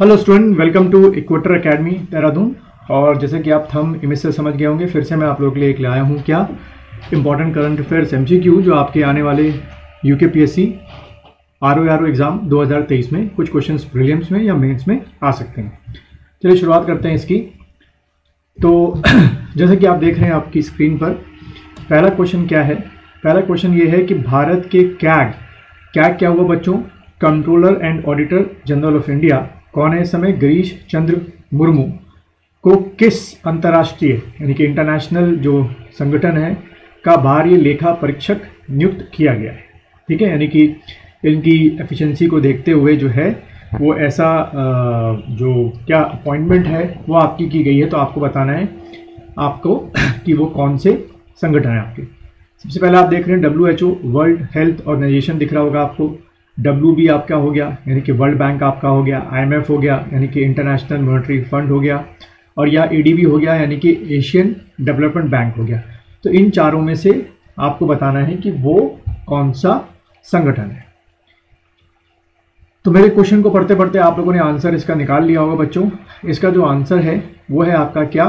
Hello student, welcome to Equator Academy Dehradun. और जैसे कि आप थंब इमेज से समझ गए होंगे, फिर से मैं आप लोगों के लिए एक ले आया हूँ क्या इंपॉर्टेंट करंट अफेयर्स MCQ जो आपके आने वाले UKPSC RO एग्ज़ाम 2023 में कुछ क्वेश्चंस प्रीलिम्स में या मेंस में आ सकते हैं। चलिए शुरुआत करते हैं इसकी। तो जैसे कि आप देख रहे हैं आपकी स्क्रीन पर, पहला क्वेश्चन क्या है? पहला क्वेश्चन ये है कि भारत के कैग क्या हुआ बच्चों? Controller and auditor general of India कौन है इस समय? गिरीश चंद्र मुर्मू को किस अंतर्राष्ट्रीय यानी कि इंटरनेशनल जो संगठन है का बाहरी लेखा परीक्षक नियुक्त किया गया है। ठीक है, यानी कि इनकी एफिशिएंसी को देखते हुए जो है वो ऐसा जो क्या अपॉइंटमेंट है वो आपकी की गई है। तो आपको बताना है आपको कि वो कौन से संगठन है आपके। सबसे पहले आप देख रहे हैं WHO वर्ल्ड हेल्थ ऑर्गेनाइजेशन दिख रहा होगा आपको। WB आपका हो गया यानी कि वर्ल्ड बैंक आपका हो गया। IMF हो गया यानी कि इंटरनेशनल मॉनेटरी फंड हो गया। और या ADB हो गया यानी कि एशियन डेवलपमेंट बैंक हो गया। तो इन चारों में से आपको बताना है कि वो कौन सा संगठन है। तो मेरे क्वेश्चन को पढ़ते पढ़ते आप लोगों ने आंसर इसका निकाल लिया होगा बच्चों। इसका जो आंसर है वो है आपका क्या?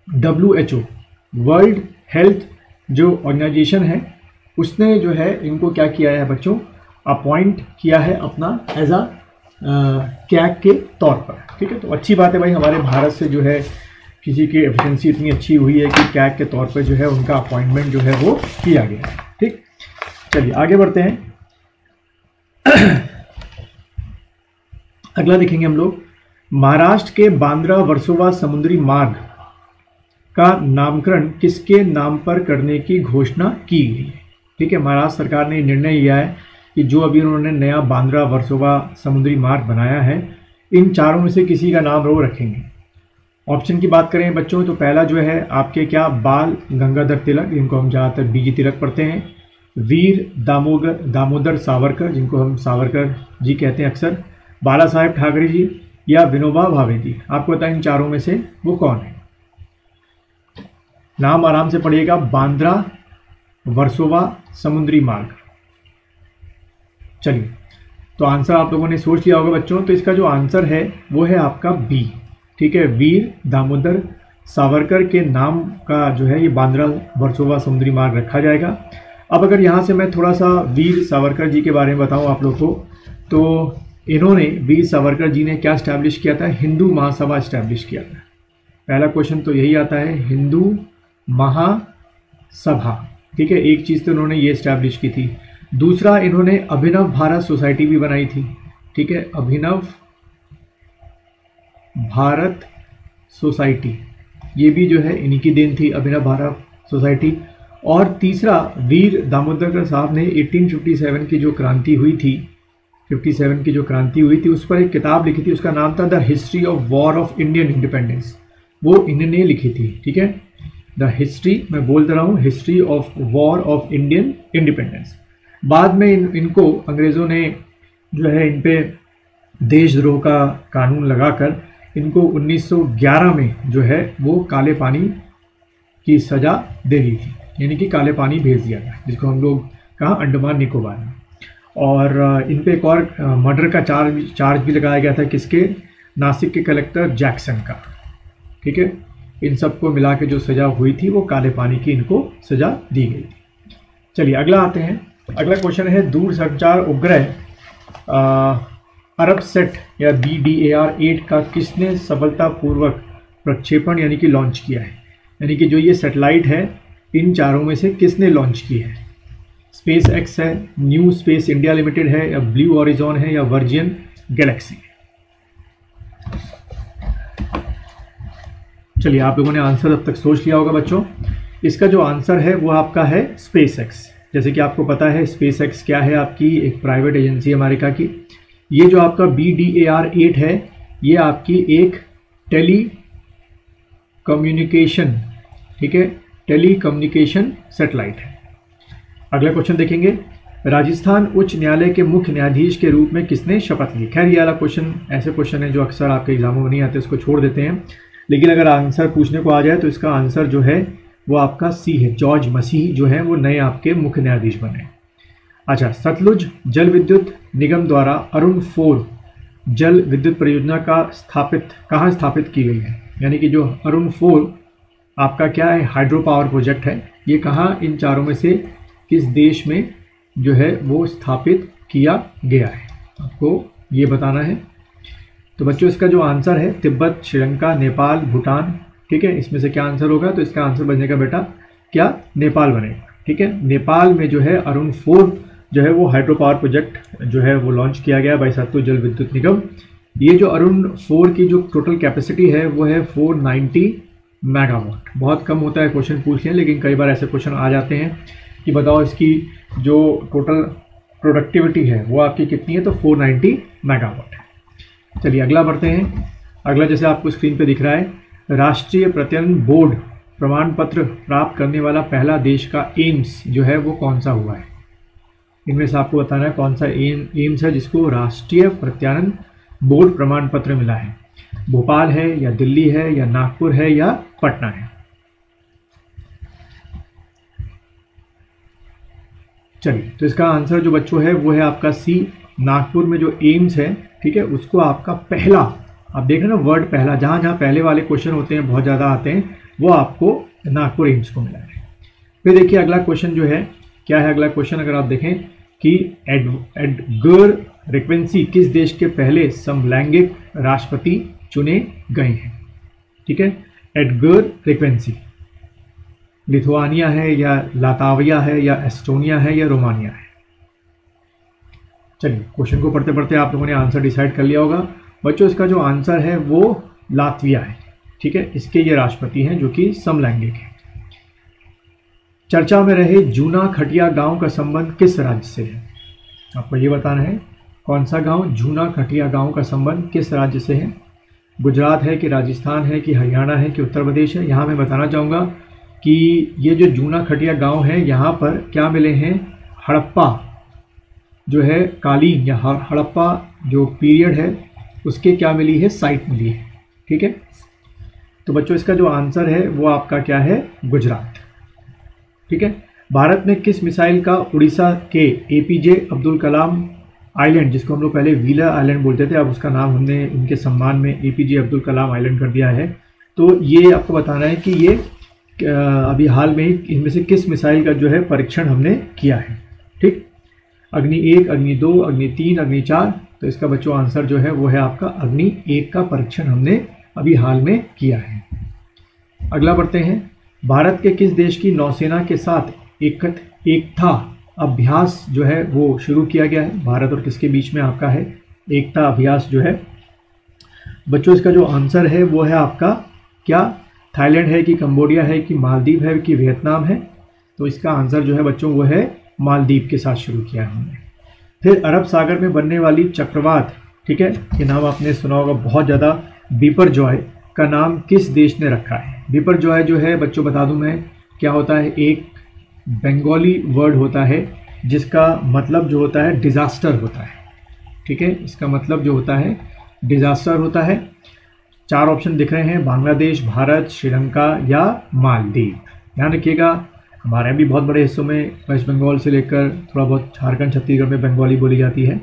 WHO वर्ल्ड हेल्थ जो ऑर्गेनाइजेशन है उसने जो है इनको क्या किया है बच्चों? अपॉइंट किया है अपना एज अ कैग के तौर पर। ठीक है, तो अच्छी बात है भाई, हमारे भारत से जो है किसी की एफिशिएंसी इतनी अच्छी हुई है कि कैग के तौर पर जो है उनका अपॉइंटमेंट जो है वो किया गया है। ठीक, चलिए आगे बढ़ते हैं। अगला देखेंगे हम लोग, महाराष्ट्र के बांद्रा वर्सोवा समुद्री मार्ग का नामकरण किसके नाम पर करने की घोषणा की गई है? ठीक है, महाराष्ट्र सरकार ने निर्णय लिया है कि जो अभी उन्होंने नया बांद्रा वर्सोवा समुद्री मार्ग बनाया है, इन चारों में से किसी का नाम वो रखेंगे। ऑप्शन की बात करें बच्चों तो पहला जो है आपके क्या? बाल गंगाधर तिलक, जिनको हम ज़्यादातर BG तिलक पढ़ते हैं। वीर दामोदर सावरकर, जिनको हम सावरकर जी कहते हैं अक्सर। बाला साहेब ठाकरे जी या विनोबा भावे जी। आपको बताएं इन चारों में से वो कौन है? नाम आराम से पढ़िएगा, बांद्रा वर्सोवा समुद्री मार्ग। चलिए, तो आंसर आप लोगों ने सोच लिया होगा बच्चों। तो इसका जो आंसर है वो है आपका B। ठीक है, वीर दामोदर सावरकर के नाम का जो है ये बांद्रा वर्सोवा समुद्री मार्ग रखा जाएगा। अब अगर यहाँ से मैं थोड़ा सा वीर सावरकर जी के बारे में बताऊँ आप लोग को, तो इन्होंने वीर सावरकर जी ने क्या स्टैब्लिश किया था? हिंदू महासभा स्टैब्लिश किया था। पहला क्वेश्चन तो यही आता है, हिंदू महासभा। ठीक है, एक चीज़ तो उन्होंने ये स्टैब्लिश की थी। दूसरा, इन्होंने अभिनव भारत सोसाइटी भी बनाई थी। ठीक है, अभिनव भारत सोसाइटी, ये भी जो है इन्हीं की देन थी, अभिनव भारत सोसाइटी। और तीसरा, वीर दामोदर साहब ने 1857 की जो क्रांति हुई थी, 57 की जो क्रांति हुई थी उस पर एक किताब लिखी थी, उसका नाम था the history of war of Indian independence. वो इन्होंने लिखी थी। ठीक है, द हिस्ट्री, मैं बोल रहा हूँ, history of war of Indian independence. बाद में इनको अंग्रेज़ों ने जो है इन पे देशद्रोह का कानून लगाकर इनको 1911 में जो है वो काले पानी की सज़ा दे दी थी, यानी कि काले पानी भेज दिया था, जिसको हम लोग कहाँ? अंडमान निकोबार में। और इन पे एक और मर्डर का चार्ज भी लगाया गया था, किसके? नासिक के कलेक्टर जैक्सन का। ठीक है, इन सबको मिला के जो सज़ा हुई थी वो काले पानी की इनको सज़ा दी गई थी। चलिए अगला आते हैं। अगला क्वेश्चन है, दूरसंचार उपग्रह अरबसैट या BDAR-8 का किसने सफलतापूर्वक प्रक्षेपण यानी कि लॉन्च किया है? यानी कि जो ये सैटेलाइट है इन चारों में से किसने लॉन्च की है? SpaceX है, न्यू स्पेस इंडिया लिमिटेड है, या ब्लू ओरिजॉन है, या वर्जिन गैलेक्सी? चलिए, आप लोगों ने आंसर अब तक सोच लिया होगा बच्चों। इसका जो आंसर है वो आपका है SpaceX। जैसे कि आपको पता है SpaceX क्या है? आपकी एक प्राइवेट एजेंसी अमेरिका की। ये जो आपका BDAR-8 है ये आपकी एक टेली कम्युनिकेशन, ठीक है, टेली कम्युनिकेशन सेटेलाइट है। अगला क्वेश्चन देखेंगे, राजस्थान उच्च न्यायालय के मुख्य न्यायाधीश के रूप में किसने शपथ ली? खैर ये वाला क्वेश्चन ऐसे क्वेश्चन है जो अक्सर आपके एग्जामों में नहीं आते, उसको छोड़ देते हैं। लेकिन अगर आंसर पूछने को आ जाए तो इसका आंसर जो है वो आपका C है, जॉर्ज मसीह जो है वो नए आपके मुख्य न्यायाधीश बने। अच्छा, सतलुज जल विद्युत निगम द्वारा अरुण 4 जल विद्युत परियोजना कहाँ स्थापित की गई है, यानी कि जो अरुण 4 आपका क्या है हाइड्रो पावर प्रोजेक्ट है, ये कहाँ इन चारों में से किस देश में जो है वो स्थापित किया गया है, आपको ये बताना है। तो बच्चों इसका जो आंसर है तिब्बत, श्रीलंका, नेपाल, भूटान, ठीक है, इसमें से क्या आंसर होगा, तो इसका आंसर बनेगा बेटा क्या, नेपाल बनेगा, ठीक है। नेपाल में जो है अरुण 4 जो है वो हाइड्रो पावर प्रोजेक्ट जो है वो लॉन्च किया गया बाई सातु जल विद्युत निगम। ये जो अरुण 4 की जो टोटल कैपेसिटी है वो है 490 मेगावाट। बहुत कम होता है, क्वेश्चन पूछ लें, लेकिन कई बार ऐसे क्वेश्चन आ जाते हैं कि बताओ इसकी जो टोटल प्रोडक्टिविटी है वो आपकी कितनी है, तो 490 मेगावाट है। चलिए अगला बढ़ते हैं। अगला जैसे आपको स्क्रीन पे दिख रहा है, राष्ट्रीय प्रत्ययन बोर्ड प्रमाण पत्र प्राप्त करने वाला पहला देश का एम्स जो है वो कौन सा हुआ है। इनमें से आपको बताना है कौन सा एम्स है जिसको राष्ट्रीय प्रत्यायन बोर्ड प्रमाण पत्र मिला है। भोपाल है या दिल्ली है या नागपुर है या पटना है। चलिए तो इसका आंसर जो बच्चों है वो है आपका सी, नागपुर में जो एम्स है, ठीक है, उसको आपका पहला, आप देख रहे हैं ना वर्ड पहला, जहाँ जहाँ पहले वाले क्वेश्चन होते हैं बहुत ज़्यादा आते हैं, वो आपको नागपुर एम्स को मिला है। फिर देखिए अगला क्वेश्चन जो है क्या है, अगला क्वेश्चन अगर आप देखें कि एडगर रिक्वेंसी किस देश के पहले समलैंगिक राष्ट्रपति चुने गए हैं, ठीक है। एडगर रिक्वेंसी लिथुआनिया है या लाताविया है या एस्टोनिया है या रोमानिया है। चलिए क्वेश्चन को पढ़ते पढ़ते आप लोगों ने आंसर डिसाइड कर लिया होगा। बच्चों इसका जो आंसर है वो लातविया है, ठीक है, इसके ये राष्ट्रपति हैं जो कि समलैंगिक है। चर्चा में रहे जूना खटिया गांव का संबंध किस राज्य से है, आपको ये बताना है कौन सा गांव, जूना खटिया गांव का संबंध किस राज्य से है। गुजरात है कि राजस्थान है कि हरियाणा है कि उत्तर प्रदेश है। यहाँ मैं बताना चाहूँगा कि ये जो जूना खटिया गांव है यहाँ पर क्या मिले हैं, हड़प्पा जो है कालीन या हड़प्पा जो पीरियड है उसके क्या मिली है, साइट मिली है, ठीक है। तो बच्चों इसका जो आंसर है वो आपका क्या है, गुजरात, ठीक है। भारत में किस मिसाइल का उड़ीसा के एपीजे अब्दुल कलाम आइलैंड, जिसको हम लोग पहले व्हीलर आइलैंड बोलते थे, अब उसका नाम हमने इनके सम्मान में एपीजे अब्दुल कलाम आइलैंड कर दिया है। तो ये आपको बताना है कि ये अभी हाल में ही इनमें से किस मिसाइल का जो है परीक्षण हमने किया है, ठीक। अग्नि 1, अग्नि 2, अग्नि 3, अग्नि 4। तो इसका बच्चों आंसर जो है वो है आपका अग्नि 1 का परीक्षण हमने अभी हाल में किया है। अगला बढ़ते हैं, भारत के किस देश की नौसेना के साथ एकता अभ्यास जो है वो शुरू किया गया है। भारत और किसके बीच में आपका है एकता अभ्यास जो है। बच्चों इसका जो आंसर है वो है आपका क्या, थाईलैंड है कि कंबोडिया है कि मालदीव है कि वियतनाम है। तो इसका आंसर जो है बच्चों वो है मालदीव के साथ शुरू किया है हमने। फिर अरब सागर में बनने वाली चक्रवात, ठीक है, ये नाम आपने सुना होगा बहुत ज़्यादा, बिपरजॉय का नाम किस देश ने रखा है। बिपरजॉय जो है बच्चों बता दूं मैं क्या होता है, एक बंगाली वर्ड होता है जिसका मतलब जो होता है डिज़ास्टर होता है, ठीक है, इसका मतलब जो होता है डिज़ास्टर होता है। 4 ऑप्शन दिख रहे हैं, बांग्लादेश, भारत, श्रीलंका या मालदीव। ध्यान रखिएगा हमारे भी बहुत बड़े हिस्सों में वेस्ट बंगाल से लेकर थोड़ा बहुत झारखंड छत्तीसगढ़ में बंगाली बोली जाती है।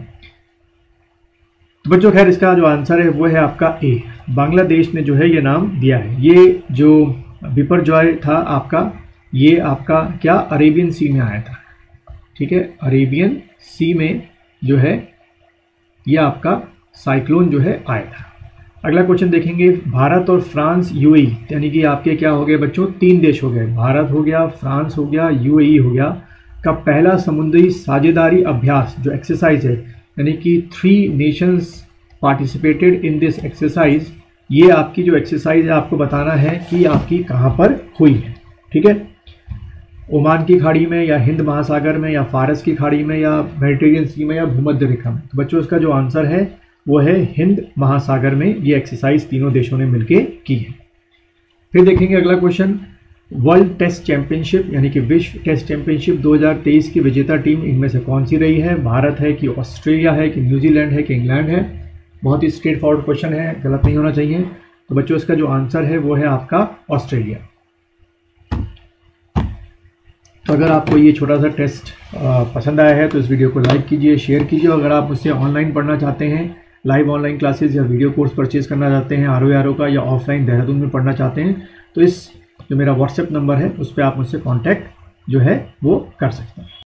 तो बच्चों खैर इसका जो आंसर है वो है आपका ए, बांग्लादेश ने जो है ये नाम दिया है। ये जो बिपरजॉय था आपका, ये आपका क्या अरेबियन सी में आया था, ठीक है, अरेबियन सी में जो है ये आपका साइक्लोन जो है आया था। अगला क्वेश्चन देखेंगे, भारत और फ्रांस यूएई, यानी कि आपके क्या हो गए बच्चों, 3 देश हो गए, भारत हो गया, फ्रांस हो गया, यूएई हो गया, का पहला समुद्री साझेदारी अभ्यास जो एक्सरसाइज है, यानी कि 3 Nations participated in this exercise. ये आपकी जो एक्सरसाइज है आपको बताना है कि आपकी कहाँ पर हुई है, ठीक है, ओमान की खाड़ी में या हिंद महासागर में या फारस की खाड़ी में या मेडिटेरियन सी में या भूमध्य रेखा में। तो बच्चों इसका जो आंसर है वो है हिंद महासागर में ये एक्सरसाइज तीनों देशों ने मिलकर की है। फिर देखेंगे अगला क्वेश्चन, वर्ल्ड टेस्ट चैंपियनशिप यानी कि विश्व टेस्ट चैंपियनशिप 2023 की विजेता टीम इनमें से कौन सी रही है। भारत है कि ऑस्ट्रेलिया है कि न्यूजीलैंड है कि इंग्लैंड है। बहुत ही स्ट्रेट फॉरवर्ड क्वेश्चन है, गलत नहीं होना चाहिए। तो बच्चों इसका जो आंसर है वो है आपका ऑस्ट्रेलिया। तो अगर आपको ये छोटा सा टेस्ट पसंद आया है तो इस वीडियो को लाइक कीजिए, शेयर कीजिए। अगर आप मुझसे ऑनलाइन पढ़ना चाहते हैं लाइव ऑनलाइन क्लासेस या वीडियो कोर्स परचेज करना चाहते हैं ROA का, या ऑफलाइन देहरादून में पढ़ना चाहते हैं, तो इस जो मेरा व्हाट्सएप नंबर है उस पर आप मुझसे कॉन्टैक्ट जो है वो कर सकते हैं।